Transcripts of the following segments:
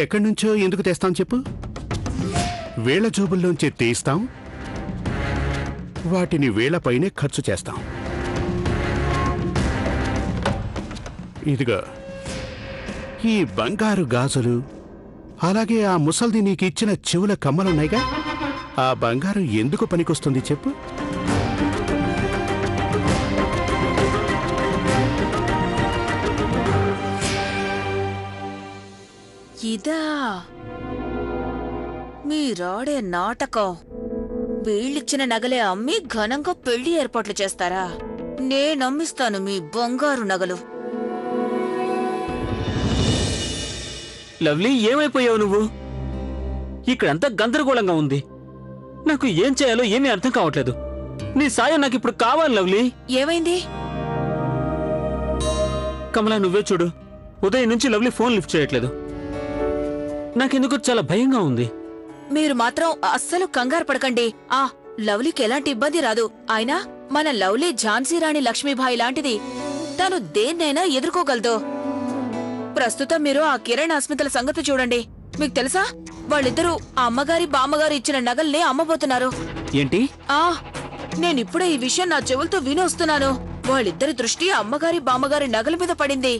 ఎక్కడి నుంచో ఎందుకు తెస్తాం చెప్పు? వేళ జోబుల్లోంచి తీస్తాం, వాటిని వేళపైనే ఖర్చు చేస్తాం. ఇదిగో ఈ బంగారు గాజులు, అలాగే ఆ ముసల్ది నీకు ఇచ్చిన చెవుల కమ్మలున్నాయిగా, ఆ బంగారు ఎందుకు పనికొస్తుంది చెప్పు? ఇదా మీరాడే నాటకం? వీళ్ళిచ్చిన నగలే అమ్మి ఘనంగా పెళ్లి ఏర్పాట్లు చేస్తారా? నేనమ్మిస్తాను మీ బంగారు నగలు. లవ్లీ, ఏమైపోయావు నువ్వు? ఇక్కడంతా గందరగోళంగా ఉంది. నాకు ఏం చేయాలో ఏమీ అర్థం కావట్లేదు. నీ సాయం నాకు ఇప్పుడు కావాలి లవ్లీ. ఏమైంది? కమలా, నువ్వే చూడు, ఉదయం నుంచి లవ్లీ ఫోన్ లిఫ్ట్ చేయట్లేదు. నాకెందుకు చాలా భయంగా ఉంది. మీరు మాత్రం అస్సలు కంగారు పడకండి. లవ్లీకి ఎలాంటి ఇబ్బంది రాదు. అయినా మన లవ్లీ ఝాన్సీ రాణి లక్ష్మీబాయి లాంటిది. తను దేన్నైనా ఎదుర్కోగలదు. ప్రస్తుతం మీరు ఆ కిరణ్ అస్మితల సంగతి చూడండి. మీకు తెలుసా, వాళ్ళిద్దరూ ఆ అమ్మగారి బామ్మగారు ఇచ్చిన నగల్ని అమ్మబోతున్నారు. ఏంటి? నేనిప్పుడే ఈ విషయం నా చెవులతో వినొస్తున్నాను. వాళ్ళిద్దరి దృష్టి అమ్మగారి బామ్మగారి నగల మీద పడింది.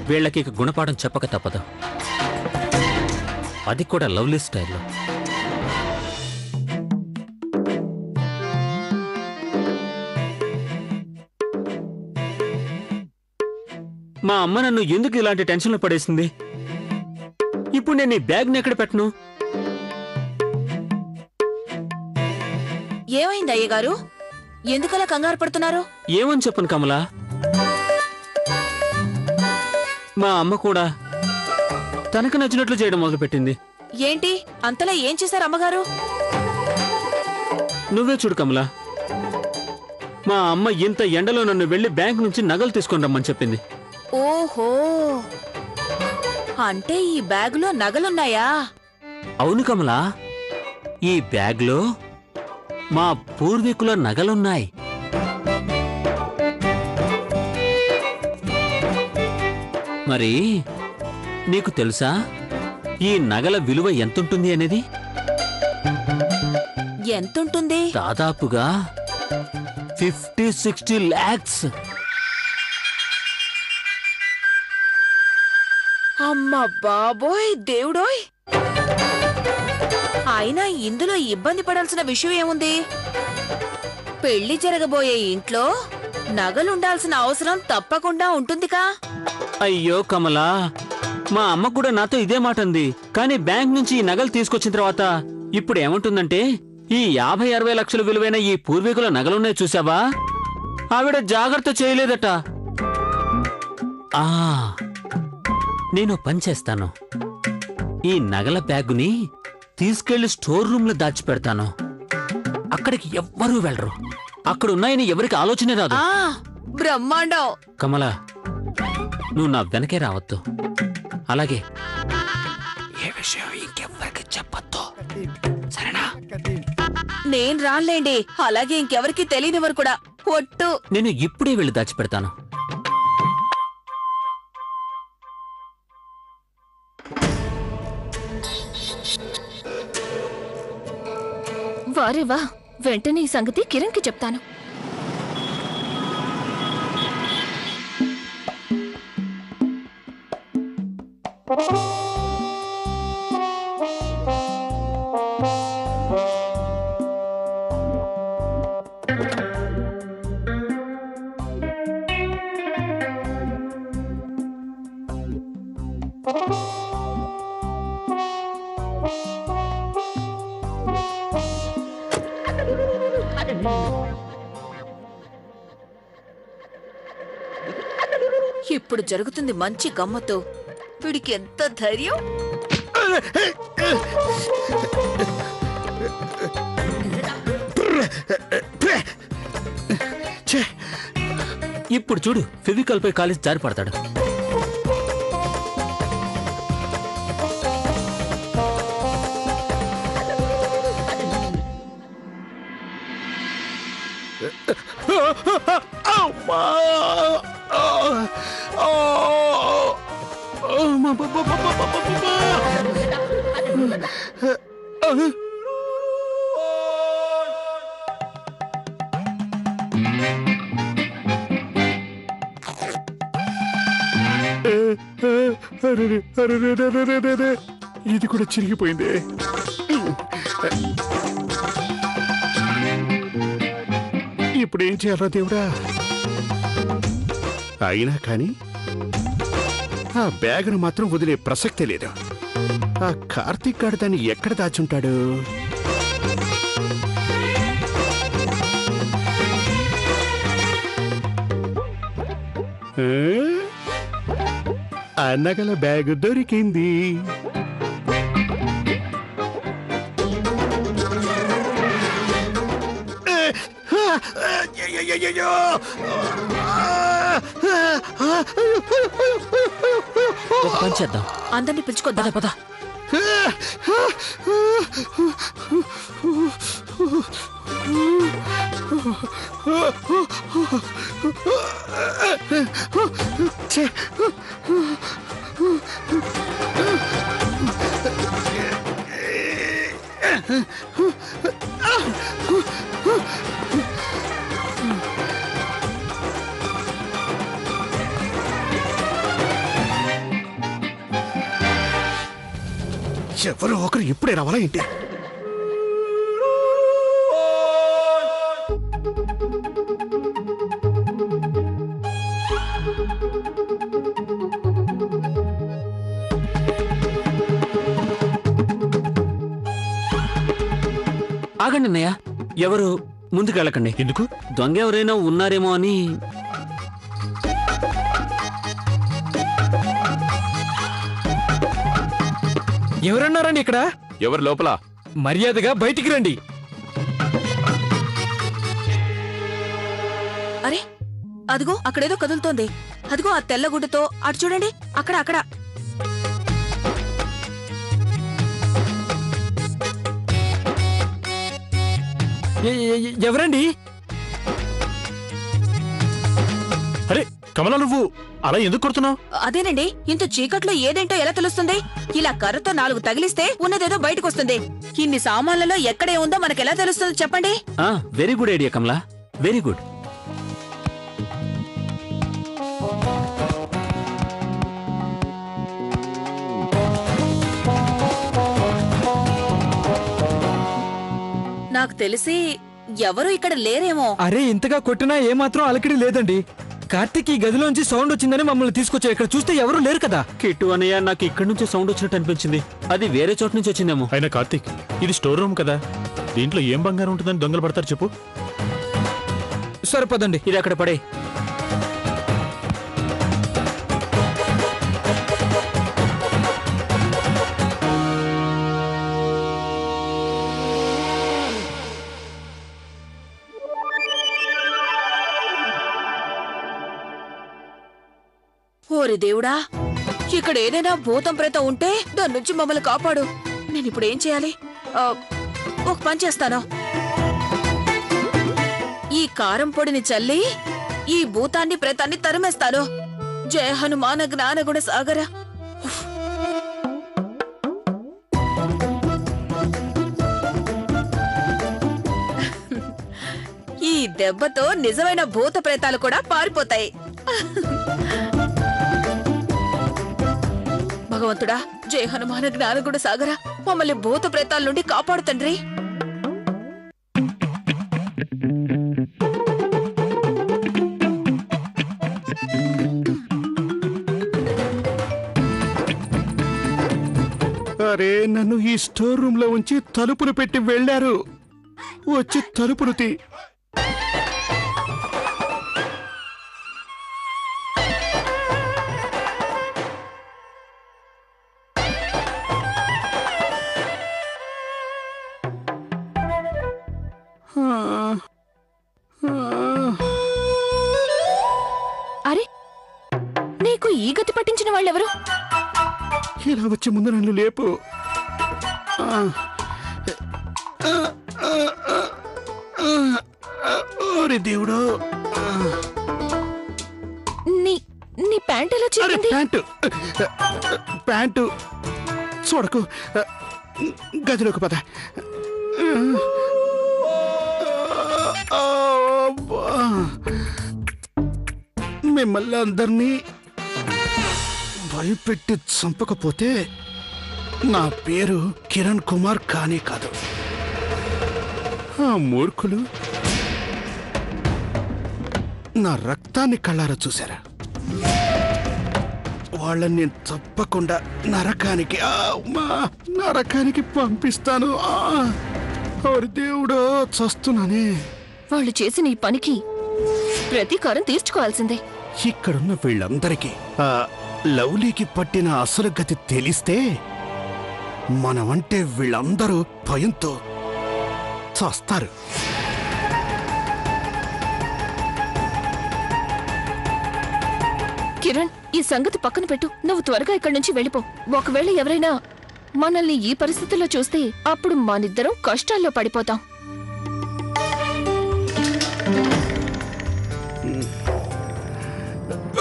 వీళ్ళకి ఇక గుణపాఠం చెప్పక తప్పదు, అది కూడా లవ్లీ స్టైల్లో. మా అమ్మ నన్ను ఎందుకు ఇలాంటి టెన్షన్లో పడేసింది? ఇప్పుడు నేను ఈ బ్యాగ్ని ఎక్కడ పెట్టను? ఏమైంది అయ్యగారు? ఎందుకలా కంగారు పడుతున్నారు? ఏమని చెప్పను కమలా, మా అమ్మ కూడా తనకు నచ్చినట్లు చేయడం మొదలుపెట్టింది. ఏంటి అంతలా ఏం చేశారు అమ్మగారు? నువ్వే చూడు కమలా, మా అమ్మ ఇంత ఎండలో నన్ను వెళ్లి బ్యాంక్ నుంచి నగలు తీసుకొని రమ్మని చెప్పింది. ఓహో, అంటే ఈ బ్యాగులో నగలున్నాయా? అవును కమలా, ఈ బ్యాగ్లో మా పూర్వీకుల నగలున్నాయి. మరి నీకు తెలుసా ఈ నగల విలువ ఎంతుంటుంది అనేది? ఎంతుంటుంది? దాదాపుగా 50-60 lakhs. అమ్మ బాబోయ్ దేవుడోయ్! అయినా ఇందులో ఇబ్బంది పడాల్సిన విషయం ఏముంది? పెళ్లి జరగబోయే ఇంట్లో నగలుండాల్సిన అవసరం తప్పకుండా ఉంటుందికా. అయ్యో కమలా, మా అమ్మ కూడా నాతో ఇదే మాట అంది. కానీ బ్యాంక్ నుంచి ఈ నగలు తీసుకొచ్చిన తర్వాత ఇప్పుడు ఏమంటుందంటే, ఈ 50-60 లక్షల విలువైన ఈ పూర్వీకుల నగలున్నాయి చూసావా, ఆవిడ జాగ్రత్త చేయలేదట. నేను పని చేస్తాను, ఈ నగల బ్యాగుని తీసుకెళ్లి స్టోర్ రూమ్ లో దాచిపెడతాను. అక్కడికి ఎవ్వరూ వెళ్ళరు. అక్కడున్నాయని ఎవరికి ఆలోచనే రాదు. బ్రహ్మాండం! కమలా, నువ్వు నా వెనకే రావద్దు. అలాగే ఏ విషయం ఇంకెవ్వరికి చెప్పొద్దు, సరేనా? నేను రాన్లేండి. అలాగే ఇంకెవరికి తెలియనివ్వరు కూడా. ఒట్టు. నేను ఇప్పుడే వెళ్ళి దాచిపెడతాను. వారేవా, వెంటనే ఈ సంగతి కిరణ్కి చెప్తాను. ఇప్పుడు జరుగుతుంది మంచి గమ్మత్తు. వీడికి ఎంత ధైర్యం! ఇప్పుడు చూడు, ఫెవికాల్ పై కాలేజ్ జారి పడతాడు. అమ్మా! ఇది కూడా చిరిగిపోయింది. ఇప్పుడు ఏం చేయాలా దేవుడా? అయినా కానీ ఆ బ్యాగును మాత్రం వదిలే ప్రసక్తే లేదు. ఆ కార్తీక్ గారు దాన్ని ఎక్కడ దాచుంటాడు? ఆ నగల బ్యాగు దొరికింది. ఒక పని చేద్దాం, అందరినీ పిలుచుకోద్దా? పద. ఎవరో ఒకరు ఇప్పుడే రావాలా ఏంటి? ఆగండి అన్నయ్య, ఎవరు ముందుకెళ్ళకండి. ఎందుకు? దొంగ ఎవరైనా ఉన్నారేమో అని. ఎవరన్నారండి ఇక్కడ? ఎవరు లోపల? మర్యాదగా బయటికి రండి. అరే అదిగో అక్కడేదో కదులుతోంది. అదిగో ఆ తెల్లగుడ్డతో అటు చూడండి, అక్కడ అక్కడ. ఎవరండి? అరే కమలా, నువ్వు అలా ఎందుకు కొడుతున్నావు? అదేనండి, ఇంత చీకట్లో ఏదేంటో ఎలా తెలుస్తుంది? ఇలా కర్రతో 4 తగిలిస్తే ఉన్నదేదో బయటకు వస్తుంది. ఇన్ని సామాన్లలో ఎక్కడే ఉందో మనకెలా తెలుస్తుంది చెప్పండి? వెరీ గుడ్ ఐడియా కమలా, వెరీ గుడ్. నాకు తెలిసి ఎవరు ఇక్కడ లేరేమో. అరే ఇంతగా కొట్టినా ఏమాత్రం అలకిడి లేదండి. కార్తీక్ ఈ గదిలోంచి సౌండ్ వచ్చిందని మమ్మల్ని తీసుకొచ్చా. ఇక్కడ చూస్తే ఎవరు లేరు కదా. కిట్టు అన్నయ్య, నాకు ఇక్కడి నుంచి సౌండ్ వచ్చినట్టు అనిపించింది. అది వేరే చోటు నుంచి వచ్చిందేమో. అయినా కార్తీక్, ఇది స్టోర్ రూమ్ కదా, దీంట్లో ఏం బంగారం ఉంటుందని దొంగలు పడతారు చెప్పు? సరే పదండి. ఇది అక్కడ పడే. ఓరి దేవుడా, ఇక్కడ ఏదైనా భూతం ప్రేతం ఉంటే దాని నుంచి మమ్మల్ని కాపాడు. నేను ఇప్పుడు ఏం చేయాలి? ఒక పని చేస్తాను. ఈ కారం పొడిని చల్లి ఈ భూతాన్ని ప్రేతాన్ని తరిమేస్తాను. జయ హనుమాన జ్ఞానగుణ సాగర. ఈ దెబ్బతో నిజమైన భూత ప్రేతాలు కూడా పారిపోతాయి. భగవంతుడా, జయ హనుమాన జ్ఞానగుణ సాగర, మమ్మల్ని భూత ప్రేతాల నుండి కాపాడు తండ్రి. అరే, నన్ను ఈ స్టోర్ రూమ్ లో ఉంచి తలుపులు పెట్టి వెళ్లారు. వచ్చి తలుపులు తీ. అరే నీకు ఈ గతి పట్టించిన వాళ్ళెవరు? ఇలా వచ్చి ముందు నన్ను లేపు. ఓరి దేవుడు. నీ నీ ప్యాంట్ ఎలా అరే చిక్కింది? ప్యాంటు చూడకు. గదిలోకి పద. మిమ్మల్ని అందరినీ భయపెట్టి చంపకపోతే నా పేరు కిరణ్ కుమార్ కానే కాదు. ఆ మూర్ఖులు నా రక్తాన్ని కళ్ళారా చూశారా? వాళ్ళని నేను తప్పకుండా నరకానికి పంపిస్తాను. ఓరి దేవుడో, చస్తున్నానే. వాళ్ళు చేసిన ఈ పనికి ప్రతీకారం తీర్చుకోవాల్సిందే. ఇక్కడున్న వీళ్ళందరికీ ఆ లవ్లీకి పట్టిన అసలు గతి తెలిస్తే మనమంటే వీళ్ళందరూ భయంతో చస్తారు. కిరణ్, ఈ సంగతి పక్కన పెట్టు. నువ్వు త్వరగా ఇక్కడి నుంచి వెళ్ళిపో. ఒకవేళ ఎవరైనా మనల్ని ఈ పరిస్థితుల్లో చూస్తే అప్పుడు మనిద్దరం కష్టాల్లో పడిపోతాం.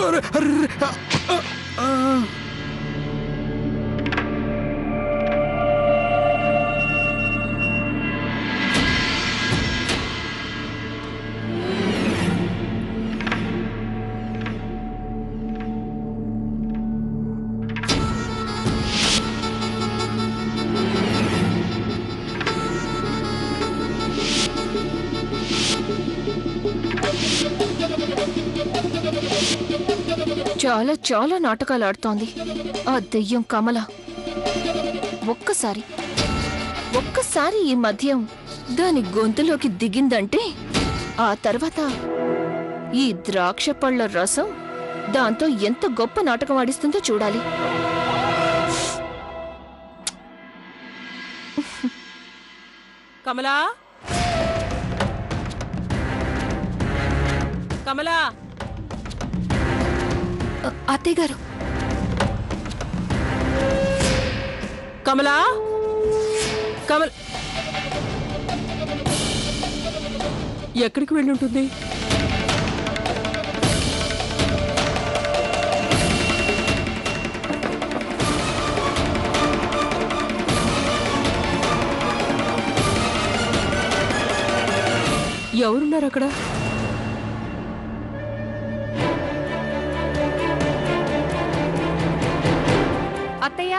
అరే, అరే, ఆ. చాలా చాలా నాటకాలు ఆడుతోంది ఆ దెయ్యం కమల. ఒక్కసారి ఈ మద్యం దాని గొంతులోకి దిగిందంటే ఆ తర్వాత ఈ ద్రాక్ష పళ్ళ రసం దాంతో ఎంత గొప్ప నాటకం ఆడిస్తుందో చూడాలి. కమలా, కమలా, అత్తయ్య గారు, కమలా, కమల ఎక్కడికి వెళ్ళుంటుంది? ఎవరున్నారు అక్కడ? అత్తయ్య,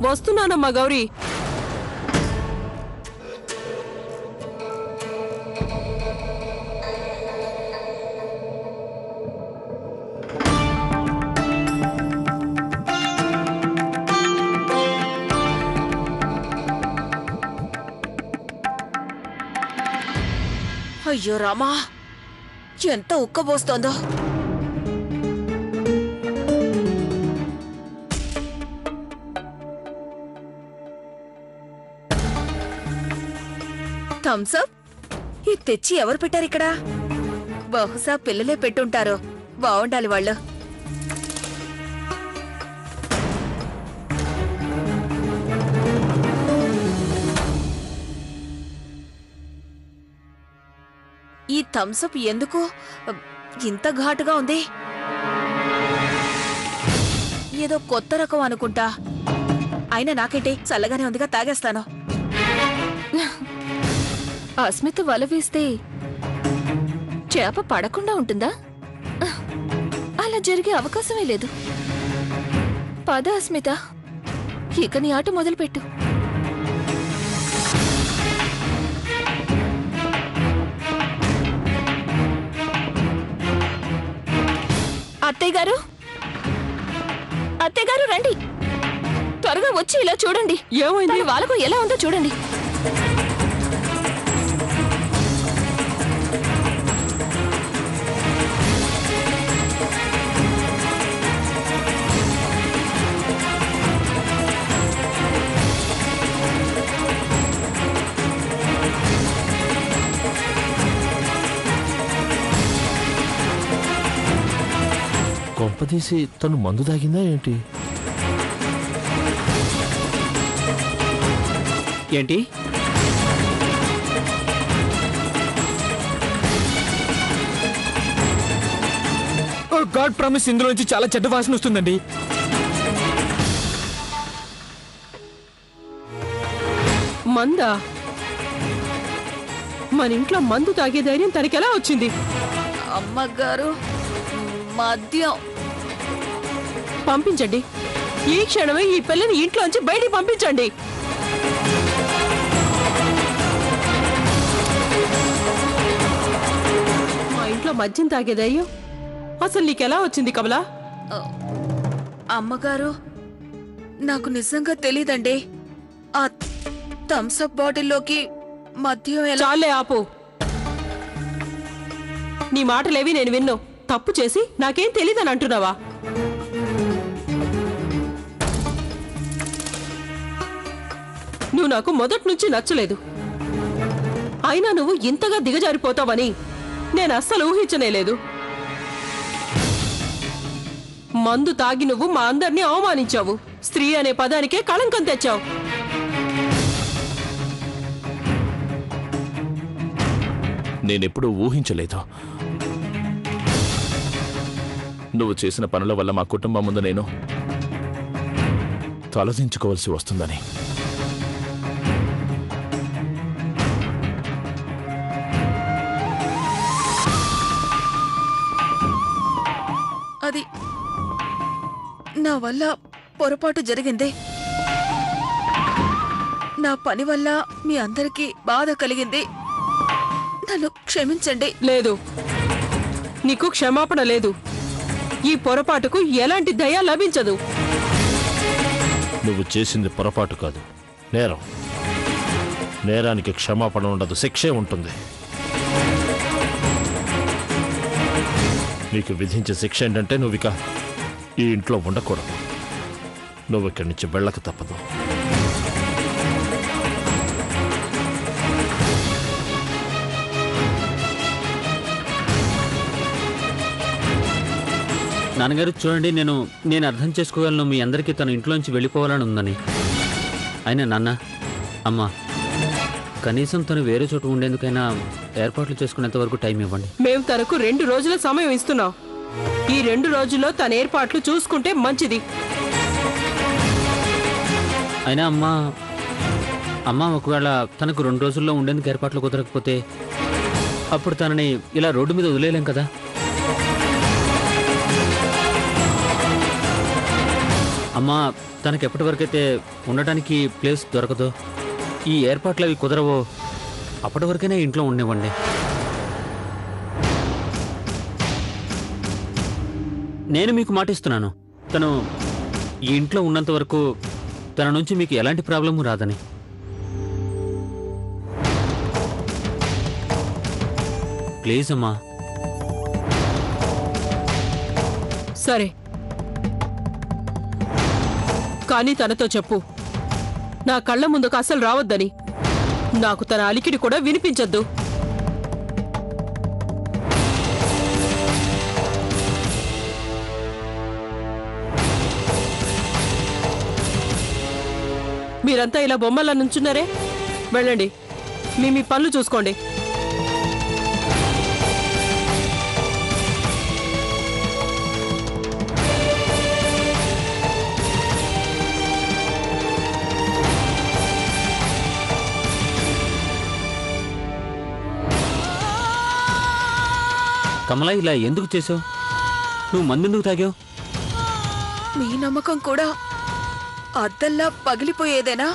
వస్తున్నానమ్మా గౌరీ. అయ్యో రామా, ఎంత ఉక్కబోస్తోందో. థమ్సప్ ఇది తెచ్చి ఎవరు పెట్టారు ఇక్కడ? బహుశా పిల్లలే పెట్టుంటారు. బాగుండాలి వాళ్ళు. ఈ థమ్సప్ ఎందుకు ఇంత ఘాటుగా ఉంది? ఏదో కొత్త రకం అనుకుంటా. అయినా నాకేంటి, చల్లగానే ఉందిగా, తాగేస్తాను. అస్మిత వల వేస్తే చేప పడకుండా ఉంటుందా? అలా జరిగే అవకాశమే లేదు. పద అస్మిత, ఇక నీ ఆట మొదలుపెట్టు. అత్తయ్య గారు, అత్తయ్య గారు రండి, త్వరగా వచ్చి ఇలా చూడండి. ఏమైంది? వాళ్ళకు ఎలా ఉందో చూడండి. కొంపదీసి తను మందు తాగిందా ఏంటి? ఏంటి? గాడ్ ప్రామిస్ ఇందులోంచి చాలా చెడ్డ వాసన వస్తుందండి. మందా? మన ఇంట్లో మందు తాగే ధైర్యం తనకెలా వచ్చింది? అమ్మగారు, మద్యం. పంపించండి, ఈ క్షణమే ఈ పిల్లని ఇంట్లోంచి బయటికి పంపించండి. మా ఇంట్లో మద్యం తాగే ధైర్యం అసలు నీకెలా వచ్చింది కమలా? అమ్మగారు, నాకు నిజంగా తెలీదండి. ఆ థమ్సప్ బాటిల్లోకి మద్యం ఎలా... చాలే ఆపు. నీ మాటలేవి నేను విన్ను. తప్పు చేసి నాకేం తెలీదని అంటున్నావా? నువ్వు నాకు మొదటి నుంచి నచ్చలేదు. అయినా నువ్వు ఇంతగా దిగజారిపోతావని నేను అస్సలు ఊహించనేలేదు. మందు తాగి నువ్వు మా అందరినీ అవమానించావు. స్త్రీ అనే పదానికే కళంకం తెచ్చావు. నేనెప్పుడూ ఊహించలేదు నువ్వు చేసిన పనుల వల్ల మా కుటుంబం ముందు నేను తలదించుకోవాల్సి వస్తుందని. అది నా వల్ల పొరపాటు జరిగింది. నా పని వల్ల మీ అందరికీ బాధ కలిగింది. నన్ను క్షమించండి. లేదు, నీకు క్షమాపణ లేదు. ఈ పొరపాటుకు ఎలాంటి దయ లభించదు. నువ్వు చేసింది పొరపాటు కాదు, నేరం. నేరానికి క్షమాపణ ఉండదు, శిక్షే ఉంటుంది. నీకు విధించే శిక్ష ఏంటంటే నువ్విక ఈ ఇంట్లో ఉండకూడదు. నువ్వు ఇక్కడి నుంచి వెళ్ళక తప్పదు. నాన్నగారు చూడండి, నేను అర్థం చేసుకోగలను మీ అందరికీ తన ఇంట్లోంచి వెళ్ళిపోవాలని ఉందని. అయినా నాన్న, అమ్మ, కనీసం తను వేరే చోట ఉండేందుకైనా ఏర్పాట్లు చేసుకునేంత వరకు టైం ఇవ్వండి. మేము తనకు 2 రోజుల సమయం ఇస్తున్నాం. ఈ 2 రోజుల్లో తన ఏర్పాట్లు చూసుకుంటే మంచిది. అయినా అమ్మ ఒకవేళ తనకు 2 రోజుల్లో ఉండేందుకు ఏర్పాట్లు కుదరకపోతే అప్పుడు తనని ఇలా రోడ్డు మీద వదిలేయలేం కదా. అమ్మ, తనకి ఎప్పటి వరకైతే ఉండటానికి ప్లేస్ దొరకదో, ఈ ఏర్పాట్లు అవి కుదరవో, అప్పటి వరకైనా ఇంట్లో ఉండనివ్వండి. నేను మీకు మాటిస్తున్నాను, తను ఈ ఇంట్లో ఉన్నంత వరకు తన నుంచి మీకు ఎలాంటి ప్రాబ్లము రాదని. ప్లీజ్ అమ్మా. సరే, కానీ తనతో చెప్పు, నా కళ్ళ ముందుకు అసలు రావద్దని. నాకు తన అలికిడి కూడా వినిపించద్దు. మీరంతా ఇలా బొమ్మలా నుంచున్నారే, వెళ్ళండి, మీ పనులు చూసుకోండి. కమలా, ఇలా ఎందుకు చేసావు? నువ్వు మందెందుకు తాగావు? మీ నమ్మకం కూడా అద్దల్లా పగిలిపోయేదేనా?